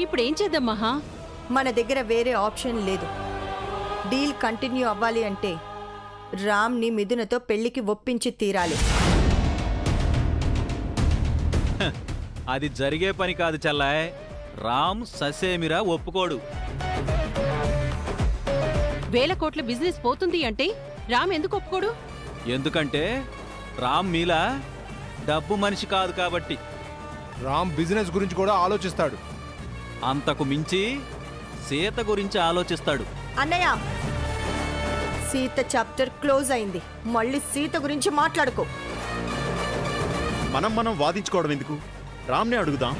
ఇప్పుడేం చేద్దాం మహా? మన దగ్గర వేరే ఆప్షన్ లేదు. డీల్ కంటిన్యూ అవ్వాలి అంటే రామ్ని మిథునతో పెళ్లికి ఒప్పించి తీరాలి. అది జరిగే పని కాదు చెల్లాయ్. రామ్ ససేమిరా ఒప్పుకోడు. 1000 కోట్ల బిజినెస్ పోతుంది అంటే రామ్ ఎందుకు ఒప్పుకోడు? ఎందుకంటే రామ్ మీలా డబ్బు మనిషి కాదు కాబట్టి. రామ్ బిజినెస్ గురించి కూడా ఆలోచిస్తాడు. అంతకు మించి సీత గురించి ఆలోచిస్తాడు. అన్నయ్య, సీత చాప్టర్ క్లోజ్ అయింది. మళ్ళీ సీత గురించి మాట్లాడుకో. మనం వాదించుకోవడం ఎందుకు? రామ్నే అడుగుదాం,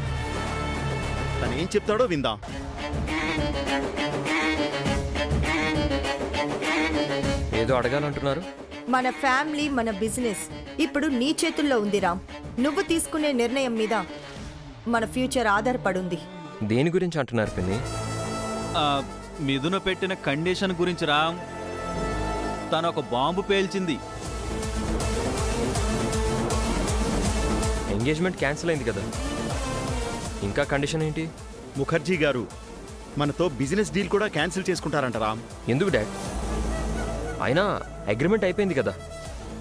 తనేం చెప్తాడో విందాం. ఏదో అడగాలంటున్నారు. మన ఫ్యామిలీ, మన బిజినెస్ ఇప్పుడు నీ చేతుల్లో ఉంది రామ్. నువ్వు తీసుకునే నిర్ణయం మీద మన ఫ్యూచర్ ఆధారపడుంది. దేని గురించి అంటున్నారు పిన్ని? మిథున పెట్టిన కండిషన్ గురించి రామ్. తనొక బాంబు పేల్చింది. ఎంగేజ్మెంట్ క్యాన్సిల్ అయింది కదా, ఇంకా కండిషన్ ఏంటి? ముఖర్జీ గారు మనతో బిజినెస్ డీల్ కూడా క్యాన్సిల్ చేసుకుంటారంట రామ్. ఎందుకు డాడ్? అయినా అగ్రిమెంట్ అయిపోయింది కదా,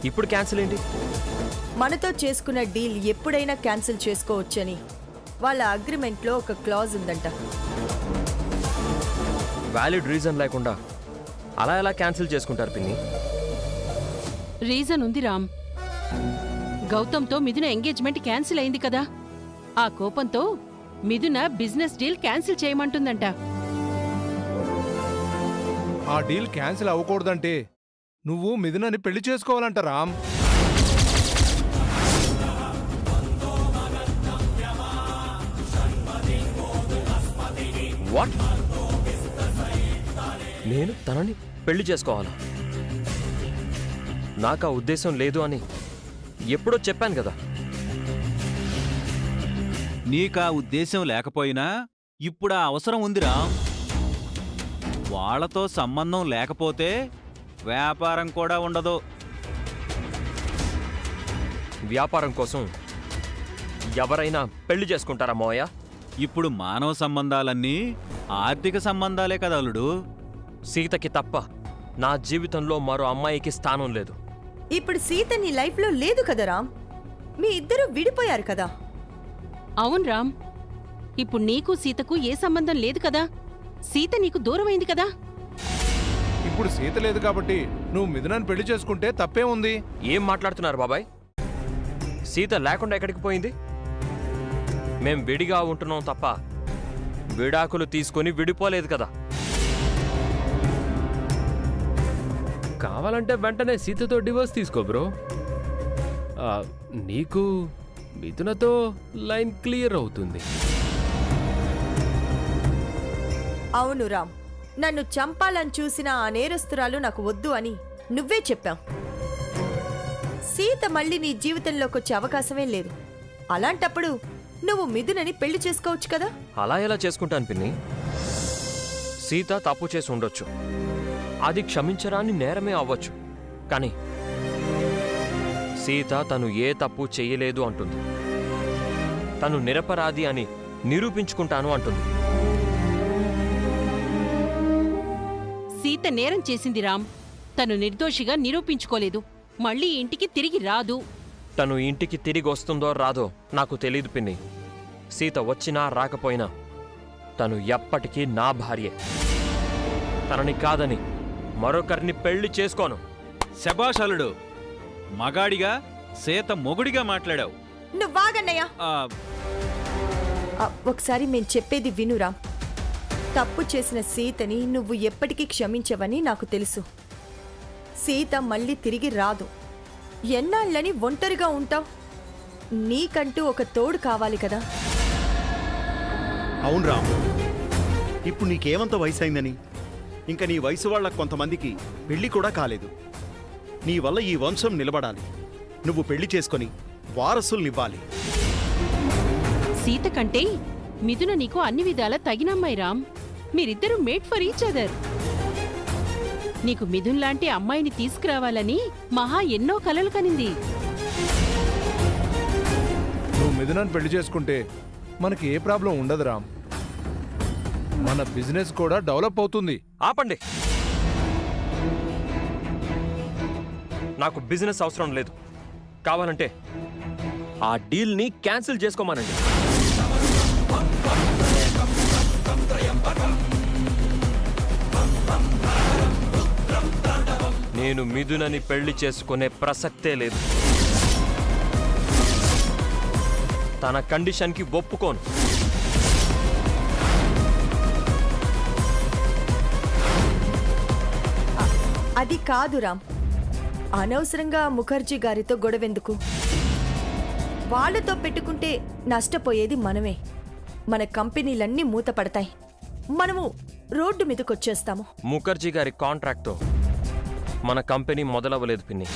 ఇప్పుడు క్యాన్సిల్ ఏంటి? మనతో చేసుకున్న డీల్ ఎప్పుడైనా క్యాన్సిల్ చేసుకోవచ్చని వాళ్ళ అగ్రిమెంట్లో ఒక క్లాజ్ ఉందంట. వ్యాలిడ్ రీజన్ లేకుండా అలా ఎలా క్యాన్సిల్ చేసుకుంటారు పిన్ని? రీజన్ ఉంది రామ్. గౌతమ్తో మిథున ఎంగేజ్మెంట్ క్యాన్సిల్ అయింది కదా, ఆ కోపంతో మిథున బిజినెస్ డీల్ క్యాన్సిల్ చేయమంటుందంట. ఆ డీల్ క్యాన్సిల్ అవ్వకూడదంటే నువ్వు మిథునని పెళ్లి చేసుకోవాలంట రామ్. వాట్? నేను తనని పెళ్లి చేసుకోవాలా? నాకు ఆ ఉద్దేశం లేదు అని ఎప్పుడో చెప్పాను కదా. నీకా ఉద్దేశం లేకపోయినా ఇప్పుడు ఆ అవసరం ఉందిరా. వాళ్లతో సంబంధం లేకపోతే వ్యాపారం కూడా ఉండదు. వ్యాపారం కోసం ఎవరైనా పెళ్లి చేసుకుంటారా మోయ? ఇప్పుడు మానవ సంబంధాలన్నీ ఆర్థిక సంబంధాలే కదా అల్లుడు. సీతకి తప్ప నా జీవితంలో మరో అమ్మాయికి స్థానం లేదు. ఇప్పుడు సీత నీ లైఫ్లో లేదు కదా రామ్. మీ ఇద్దరు విడిపోయారు కదా. అవును రామ్, ఇప్పుడు నీకు సీతకు ఏ సంబంధం లేదు కదా. సీత నీకు దూరమైంది కదా. ఇప్పుడు సీత లేదు కాబట్టి నువ్వు మిథునని పెళ్లి చేసుకుంటే తప్పే ఉంది. ఏం మాట్లాడుతున్నారు బాబాయ్? సీత లేకుండా ఎక్కడికి పోయింది? మేం విడిగా ఉంటున్నాం తప్ప విడాకులు తీసుకొని విడిపోలేదు కదా. కావాలంటే వెంటనే సీతతో డివోర్స్ తీసుకో బ్రో. నీకు మిథునతో లైన్ క్లియర్ అవుతుంది. అవును రామ్, నన్ను చంపాలని చూసిన ఆ నేరస్తురాలు నాకు వద్దు అని నువ్వే చెప్పావు. సీత మళ్ళీ నీ జీవితంలోకి వచ్చే అవకాశమే లేదు. అలాంటప్పుడు నువ్వు మిథునని పెళ్లి చేసుకోవచ్చు కదా. అలా ఎలా చేసుకుంటాను పిన్ని? సీత తప్పు చేసి ఉండొచ్చు, అది క్షమించరాని నేరమే అవ్వచ్చు. కానీ సీత తను ఏ తప్పు చెయ్యలేదు అంటుంది. తను నిరపరాధి అని నిరూపించుకుంటాను అంటుంది. సీత నేరం చేసింది రామ్. తను నిర్దోషిగా నిరూపించుకోలేదు. మళ్ళీ ఇంటికి తిరిగి రాదు. తను ఇంటికి తిరిగి వస్తుందో రాదో నాకు తెలీదు పిన్ని. సీత వచ్చినా రాకపోయినా తను ఎప్పటికీ నా భార్యే. తనని కాదని మరొకరిని పెళ్లి చేసుకోను. శభాష్ అల్లుడు, మగాడిగా సీత మొగుడిగా మాట్లాడావు. నువ్వాగన్నయ్యా. ఒకసారి మేం చెప్పేది వినురా. తప్పు చేసిన సీతని నువ్వు ఎప్పటికీ క్షమించవని నాకు తెలుసు. సీత మళ్ళీ తిరిగి రాదు. ఎన్నాళ్ళని ఒంటరిగా ఉంటావు? నీకంటూ ఒక తోడు కావాలి కదా. అవును రామ్, ఇప్పుడు నీకేమంత వయసు అయిందని? ఇంకా నీ వయసు వాళ్ళ కొంతమందికి పెళ్లి కూడా కాలేదు. నీ వల్ల ఈ వంశం నిలబడాలి. నువ్వు పెళ్లి చేసుకొని వారసుల్నివ్వాలి. సీత కంటే మిథున నీకు అన్ని విధాలా తగినమ్మాయి రామ్. మీరిద్దరూ మేడ్ ఫర్ ఈచ్ అదర్. నీకు మిథున్ లాంటి అమ్మాయిని తీసుకురావాలని మహా ఎన్నో కలలు కనింది. నువ్వు మిథునని పెళ్లి చేసుకుంటే మనకి ఏ ప్రాబ్లం ఉండదు రామ్. మన బిజినెస్ కూడా డెవలప్ అవుతుంది. ఆపండి. నాకు బిజినెస్ అవసరం లేదు. కావాలంటే ఆ డీల్ని క్యాన్సిల్ చేసుకోమనండి. నేను మిథునని పెళ్లి చేసుకునే ప్రసక్తే లేదు. తన కండిషన్కి ఒప్పుకోను. అది కాదు రామ్, అనవసరంగా ముఖర్జీ గారితో గొడవెందుకు? వాళ్ళతో పెట్టుకుంటే నష్టపోయేది మనమే. మన కంపెనీలన్నీ మూతపడతాయి. మనము రోడ్డు మీదకొచ్చేస్తాము. ముఖర్జీ గారి కాంట్రాక్ట్తో మన కంపెనీ మొదలవ్వలేదు పిన్ని.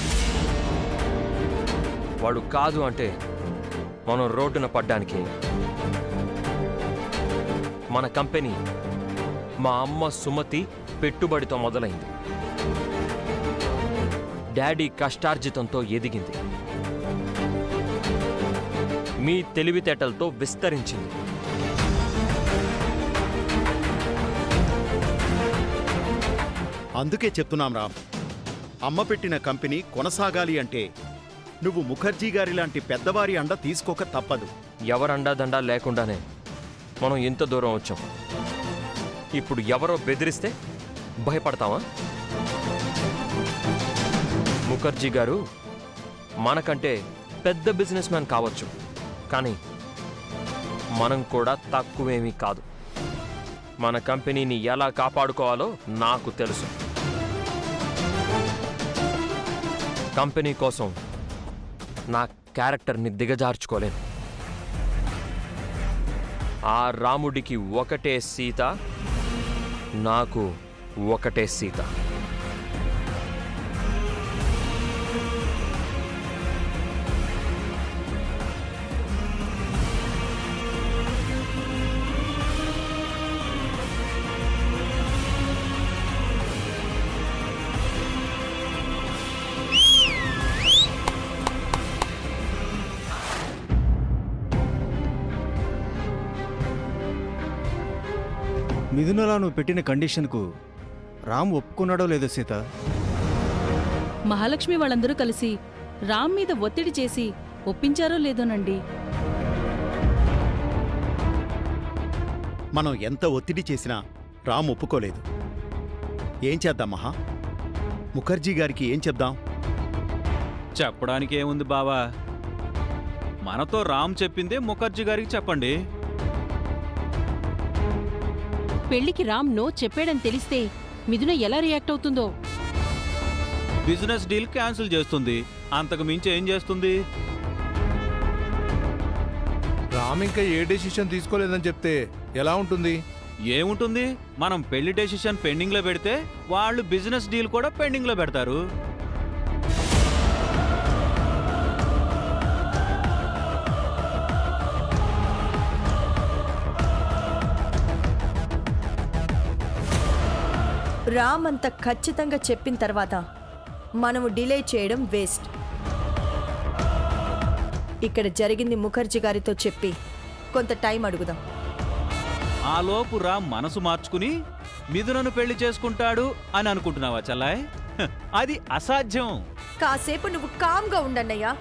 వాడు కాదు అంటే మనం రోడ్డున పడ్డానికి. మన కంపెనీ మా అమ్మ సుమతి పెట్టుబడితో మొదలైంది. డాడీ కష్టార్జితంతో ఎదిగింది. మీ తెలివితేటలతో విస్తరించింది. అందుకే చెప్తున్నాం రామ్, అమ్మ పెట్టిన కంపెనీ కొనసాగాలి అంటే నువ్వు ముఖర్జీ గారి లాంటి పెద్దవారి అండ తీసుకోక తప్పదు. ఎవరండాదండా లేకుండానే మనం ఇంత దూరం వచ్చాం. ఇప్పుడు ఎవరో బెదిరిస్తే భయపడతావా? ముఖర్జీ గారు మనకంటే పెద్ద బిజినెస్ మ్యాన్ కావచ్చు, కానీ మనం కూడా తక్కువేమీ కాదు. మన కంపెనీని ఎలా కాపాడుకోవాలో నాకు తెలుసు. కంపెనీ కోసం నా క్యారెక్టర్ని దిగజార్చుకోలేను. ఆ రాముడికి ఒకటే సీత, నాకు ఒకటే సీత. మిథునలా నువ్వు పెట్టిన కండిషన్కు రామ్ ఒప్పుకున్నాడో లేదో సీత? మహాలక్ష్మి వాళ్ళందరూ కలిసి రామ్ మీద ఒత్తిడి చేసి ఒప్పించారో లేదోనండి. మనం ఎంత ఒత్తిడి చేసినా రామ్ ఒప్పుకోలేదు. ఏం చేద్దాం మహా? ముఖర్జీ గారికి ఏం చెప్దాం? చెప్పడానికి ఏముంది బావా, మనతో రామ్ చెప్పిందే ముఖర్జీ గారికి చెప్పండి. పెళ్లికి రామ్ నో చెప్పాడని తెలిస్తే మిథున ఎలా రియాక్ట్ అవుతుందో. బిజినెస్ డీల్ క్యాన్సిల్ చేస్తుంది, అంతకు మించి ఏం చేస్తుంది? రామ్ ఇంకా ఏ డెసిషన్ తీసుకోలేదని చెప్తే ఎలా ఉంటుంది? ఏముంటుంది, మనం పెళ్లి డెసిషన్ పెండింగ్ లో పెడితే వాళ్ళు బిజినెస్ డీల్ కూడా పెండింగ్ లో పెడతారు. రామ్ అంత ఖచ్చితంగా చెప్పిన తర్వాత మనము డిలే చేయడం వేస్ట్. ఇక్కడ జరిగింది ముఖర్జీ గారితో చెప్పి కొంత టైం అడుగుదాం. ఆ లోపు రామ్ మనసు మార్చుకుని మిథునను పెళ్లి చేసుకుంటాడు అని అనుకుంటున్నావా చల్లాయ్? అది అసాధ్యం. కాసేపు నువ్వు కామ్గా ఉండన్నయ్యా.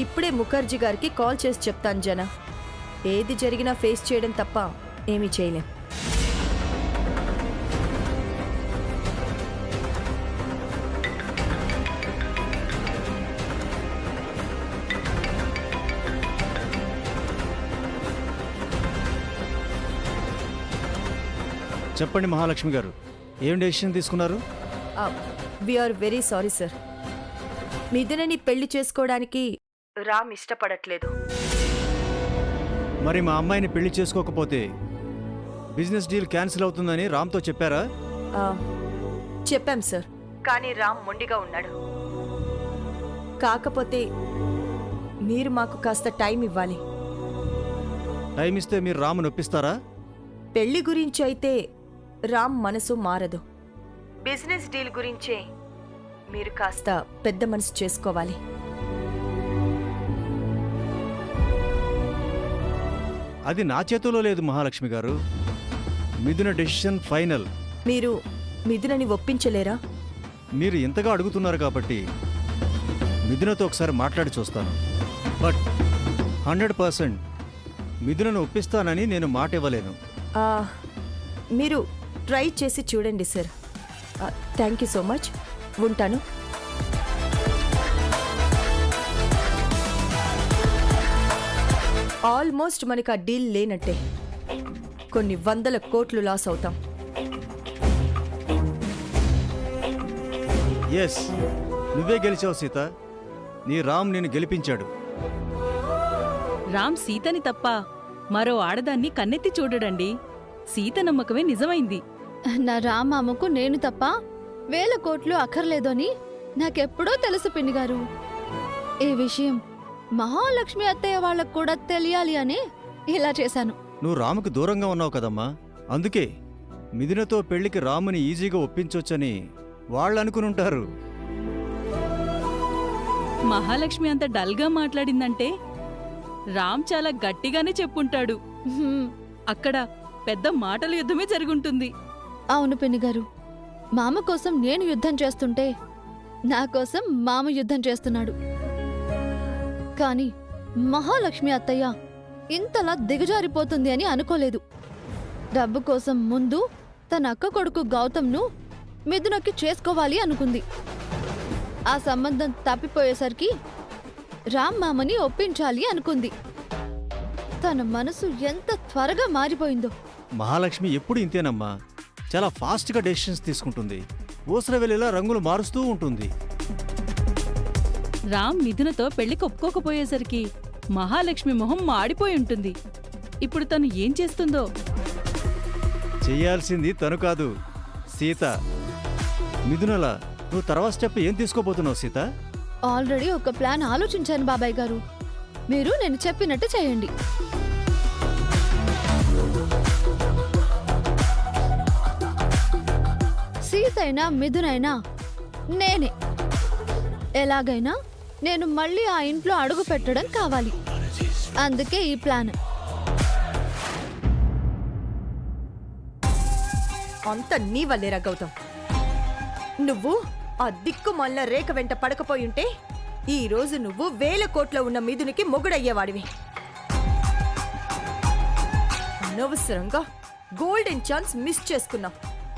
ఇప్పుడే ముఖర్జీ గారికి కాల్ చేసి చెప్తాను జన. ఏది జరిగినా ఫేస్ చేయడం తప్ప ఏమీ చేయలేం. చెప్పండి మహాలక్ష్మి గారు, ఏం డెసిషన్ తీసుకున్నారు? We're very sorry sir. మిథునని పెళ్లి చేసుకోవడానికి రామ్ ఇష్టపడట్లేదు. మరి మా అమ్మాయిని పెళ్లి చేసుకోకపోతే బిజినెస్ డీల్ క్యాన్సిల్ అవుతుందని రామ్తో చెప్పారా? చెప్పాం సార్, కానీ రామ్ మొండిగా ఉన్నాడు. కాకపోతే మీరు మాకు కాస్త టైం ఇవ్వాలి. టైం ఇస్తే మీరు రామ్ నొప్పిస్తారా? పెళ్లి గురించి అయితే రామ్ మనసు మారదు. బిజినెస్ డీల్ గురించే మీరు కాస్త పెద్ద మనసు చేసుకోవాలి. అది నా చేతిలో లేదు మహాలక్ష్మి గారు. మిథున డెసిషన్ ఫైనల్. మీరు మిథునని ఒప్పించలేరా? మీరు ఇంతగా అడుగుతున్నారు కాబట్టి మిథునతో ఒకసారి మాట్లాడి చూస్తాను. బట్ 100% మిథునను ఒప్పిస్తానని నేను మాట ఇవ్వలేను. ఆ, మీరు ట్రై చేసి చూడండి sir. Thank you so much. ఉంటాను. ఆల్మోస్ట్ మనకు ఆ డీల్ లేనట్టే. కొన్ని 100 కోట్లు లాస్ అవుతాం. ఎస్, నువ్వే గెలిచావు సీత. నీ రామ్ నిన్ను గెలిపించాడు. రామ్ సీతని తప్ప మరో ఆడదాన్ని కన్నెత్తి చూడడండి. సీత నమ్మకమే నిజమైంది. నా రామామకు నేను తప్ప 1000 కోట్లు అక్కర్లేదు అని నాకెప్పుడో తెలుసు పిన్నిగారు. ఈ విషయం మహాలక్ష్మి అత్తయ్య వాళ్ళకు కూడా తెలియాలి అని ఇలా చేశాను. నువ్వు రాముకు దూరంగా ఉన్నావు కదమ్మా, అందుకే మిథునతో పెళ్లికి రాముని ఈజీగా ఒప్పించొచ్చని వాళ్ళు అనుకునుంటారు. మహాలక్ష్మి అంత డల్గా మాట్లాడిందంటే రామ్ చాలా గట్టిగానే చెప్పుంటాడు. హ్మ్, అక్కడ పెద్ద మాటల యుద్ధమే జరుగుంటుంది. అవును పిన్నిగారు. మామ కోసం నేను యుద్ధం చేస్తుంటే నా కోసం మామ యుద్ధం చేస్తున్నాడు. కాని మహాలక్ష్మి అత్తయ్య ఇంతలా దిగజారిపోతుంది అని అనుకోలేదు. డబ్బు కోసం ముందు తన అక్క కొడుకు గౌతమ్ను మిథునకి చేసుకోవాలి అనుకుంది. ఆ సంబంధం తప్పిపోయేసరికి రామ్ మామని ఒప్పించాలి అనుకుంది. తన మనసు ఎంత త్వరగా మారిపోయిందో. మహాలక్ష్మి ఎప్పుడు ఇంతేనమ్మా, చాలా ఫాస్ట్గా డెసిషన్స్ తీసుకుంటుంది. ఊసరవెల్లిలా రంగులు మారుస్తూ ఉంటుంది. రామ్ మిథునతో పెళ్లికి ఒప్పుకోకపోయేసరికి మహాలక్ష్మి మొహం మాడిపోయి ఉంటుంది. ఇప్పుడు తను ఏం చేస్తుందో. చెయ్యాల్సింది తను కాదు, సీత. మిథునలా నువ్వు తర్వాత స్టెప్ ఏం తీసుకోబోతున్నావు సీత? ఆల్రెడీ ఒక ప్లాన్ ఆలోచించాను బాబాయ్ గారు. మీరు నేను చెప్పినట్టు చేయండి. సీతైనా మిథునైనా నేనే. ఎలాగైనా నేను మళ్ళీ ఆ ఇంట్లో అడుగు పెట్టడం కావాలి. అందుకే ఈ ప్లాన్. అంత నీ వల్లేరా గౌతమ్. నువ్వు ఆ దిక్కుమాలిన రేఖ వెంట పడకపోయుంటే ఈ రోజు నువ్వు 1000 కోట్ల ఉన్న మిథునికి మొగుడయ్యేవాడివి. అనవసరంగా గోల్డెన్ ఛాన్స్ మిస్ చేసుకున్నావు.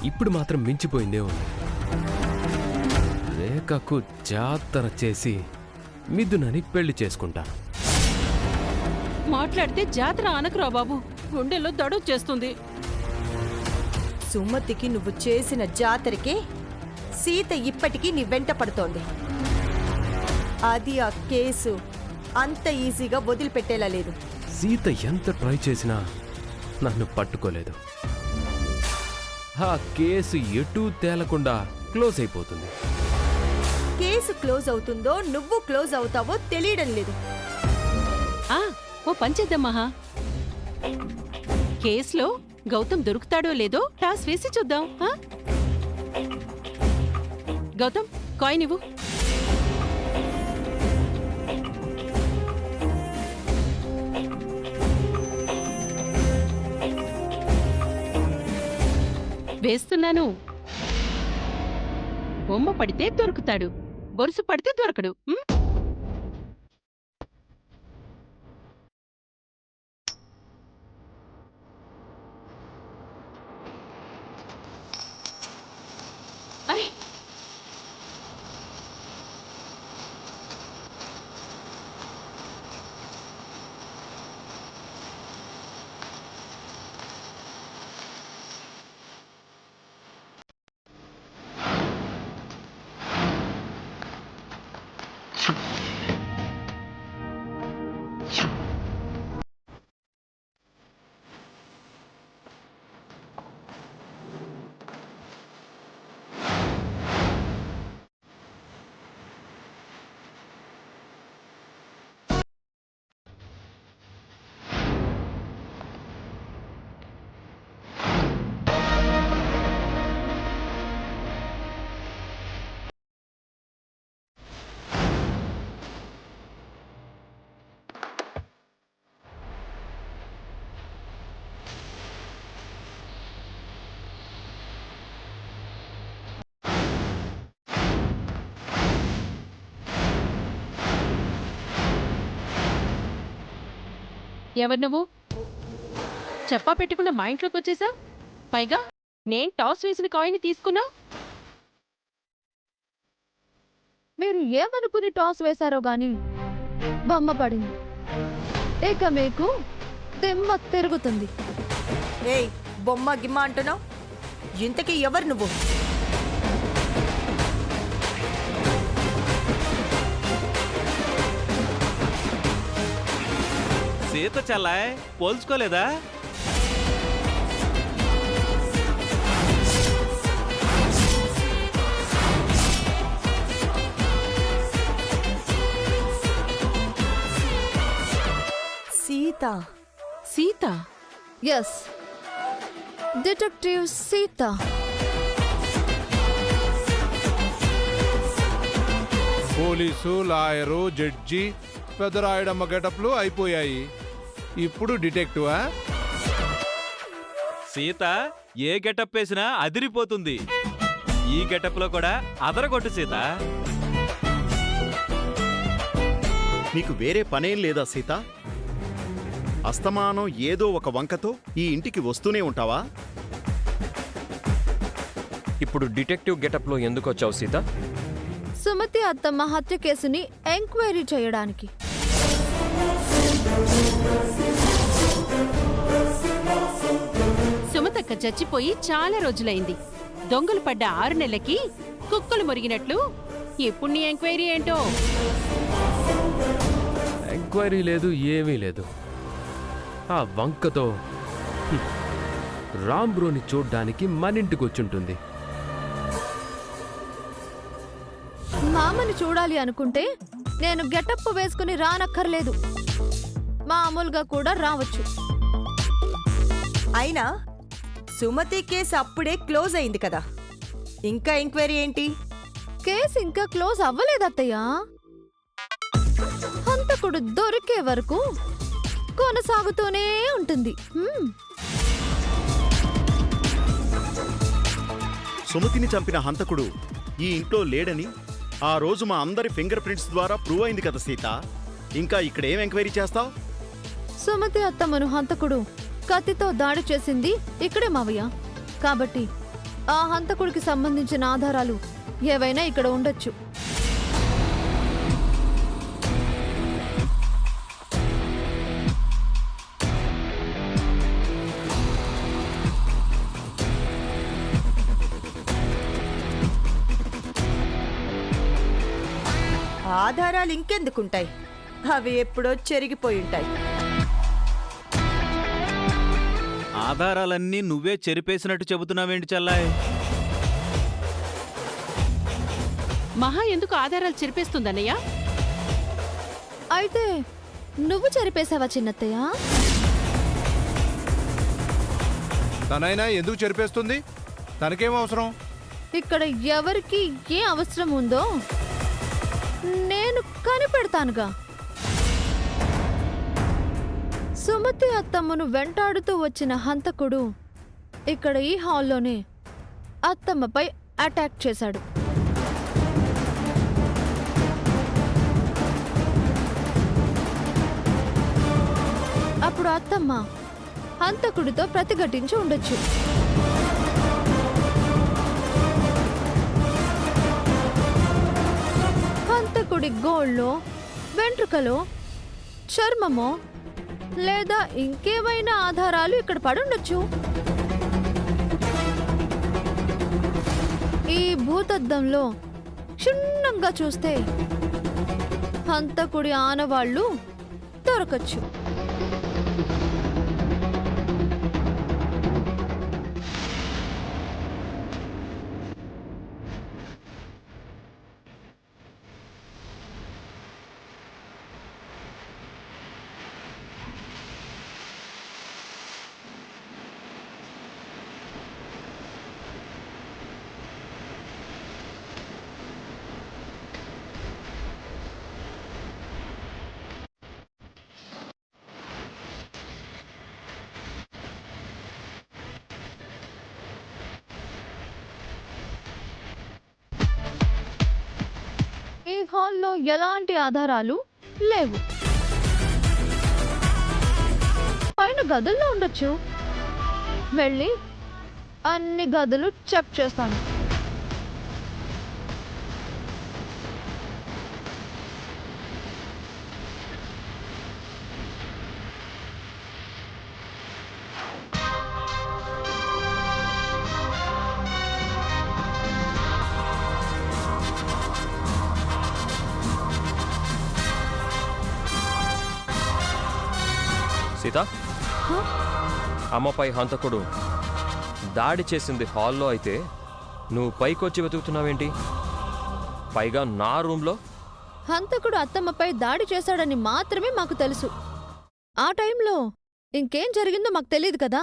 ఇప్పుడు మాత్రం మించిపోయిందే ఉంది. రేఖకు జాతర చేసి మిథునని పెళ్లి చేసుకుంటాను. మాట్లాడితే జాతర అనకురా బాబు, గుండెల్లో దడొచ్చేస్తుంది. సుమతికి నువ్వు చేసిన జాతరకే సీత ఇప్పటికీ నీ వెంట పడుతోంది. అది ఆ కేసు అంత ఈజీగా వదిలిపెట్టేలా లేదు. సీత ఎంత ట్రై చేసినా నన్ను పట్టుకోలేదు. ఆ కేసు ఎటూ తేలకుండా క్లోజ్ అయిపోతుంది. కేసు క్లోజ్ అవుతుందో నువ్వు క్లోజ్ అవుతావో తెలియడం లేదు. ఓ పంచేద్దాం మహా. కేసులో గౌతమ్ దొరుకుతాడో లేదో టాస్ వేసి చూద్దాం. గౌతమ్, కాయిన్ ఇవ్వు. వేస్తున్నాను. బొమ్మ పడితే దొరుకుతాడు, బొరుసు పడితే దొరకడు. అరే, ఎవరు నువ్వు? చెప్పా పెట్టుకున్న మా ఇంట్లోకి వచ్చేసా? పైగా నేను టాస్ వేసిన కాయిన్ తీసుకున్నా. మీరు ఏమనుకుని టాస్ వేశారో గాని బొమ్మ పడింది. ఇక మీకు దిమ్మ తిరుగుతుంది. ఏయ్, బొమ్మ గిమ్మ అంటున్నావు? ఇంతకీ ఎవరు నువ్వు? సీత చల్లాయ్ పోల్చుకోలేదా? Sita. Sita? Yes, detective Sita. Police, lawyer, judge, పెద్దరాయుడమ్మ గెటప్లు అయిపోయాయి. ఇప్పుడు డిటెక్టివా? సీత ఏ గెటప్ వేసినా అదిరిపోతుంది. ఈ గెటప్ లో కూడా అదరగొట్టు సీత. నీకు వేరే పనేం లేదా సీత? అస్తమానం ఏదో ఒక వంకతో ఈ ఇంటికి వస్తూనే ఉంటావా? ఇప్పుడు డిటెక్టివ్ గెటప్లో ఎందుకు వచ్చావు సీత? సుమతి అత్తమ్మ హత్య కేసుని ఎంక్వైరీ చేయడానికి. సుమతక్క చచ్చిపోయి చాలా రోజులైంది. దొంగలు పడ్డ 6 నెలలకి కుక్కలు మురిగినట్లు ఎప్పుడు నీ ఎంక్వైరీ ఏంటో? ఎంక్వైరీ లేదు, ఏమీ లేదు. ఆ వంకతో రామ్ బ్రోని చూడ్డానికి మనింటికి వచ్చుంటుంది. మామని చూడాలి అనుకుంటే నేను గెటప్ వేసుకుని రానక్కర్లేదు. మామూలుగా కూడా రావచ్చు. అయినా సుమతి కేసు అప్పుడే క్లోజ్ అయింది కదా, ఇంకా ఎంక్వైరీ ఏంటి? కేసు ఇంకా క్లోజ్ అవ్వలేదత్తయ్య. హంతకుడు దొరికే వరకు కొనసాగుతూనే ఉంటుంది. సుమతిని చంపిన హంతకుడు ఈ ఇంట్లో లేడని ఆ రోజు మా అందరి ఫింగర్ ప్రింట్స్ ద్వారా ప్రూవ్ అయింది కదా సీత. ఇంకా ఇక్కడ ఏం ఎంక్వైరీ చేస్తావు? సుమతి అత్తమ్మను హంతకుడు కత్తితో దాడి చేసింది ఇక్కడే మావయ్య. కాబట్టి ఆ హంతకుడికి సంబంధించిన ఆధారాలు ఏవైనా ఇక్కడ ఉండొచ్చు. ఆధారాలు ఇంకెందుకుంటాయి? అవి ఎప్పుడో చెరిగిపోయి ఉంటాయి. ఆధారాలన్నీ నువ్వే చెరిపేసినట్టు చెబుతున్నావేంటి చల్లాయ్? మహా ఎందుకు ఆధారాలు చెరిపేస్తుందన్నయ్య? అయితే నువ్వు చెరిపేశావా చిన్నత్తయ్య? తనైనా ఎందుకు చెరిపేస్తుంది? తనకేం అవసరం? ఇక్కడ ఎవరికి ఏ అవసరం ఉందో నేను కనిపెడతానుగా. సుమతి అత్తమ్మను వెంటాడుతూ వచ్చిన హంతకుడు ఇక్కడ ఈ హాల్లోనే అత్తమ్మపై అటాక్ చేశాడు. అప్పుడు అత్తమ్మ హంతకుడితో ప్రతిఘటించి ఉండొచ్చు. హంతకుడి గోళ్ళో, వెంట్రుకలో, చర్మమో లేదా ఇంకేమైనా ఆధారాలు ఇక్కడ పడుండొచ్చు. ఈ భూతద్దంలో క్షుణ్ణంగా చూస్తే హంతకుడి ఆనవాళ్లు దొరకచ్చు. ఈ హాల్లో ఎలాంటి ఆధారాలు లేవు. ఏదైనా గదుల్లో ఉండొచ్చు. వెళ్ళి అన్ని గదులు చెక్ చేస్తాను. సీత, అమ్మపై హంతకుడు దాడి చేసింది హాల్లో అయితే నువ్వు పైకొచ్చి వెతుకుతున్నావేంటి? పైగా నా రూమ్లో. హంతకుడు అత్తమ్మపై దాడి చేశాడని మాత్రమే మాకు తెలుసు. ఆ టైంలో ఇంకేం జరిగిందో మాకు తెలియదు కదా.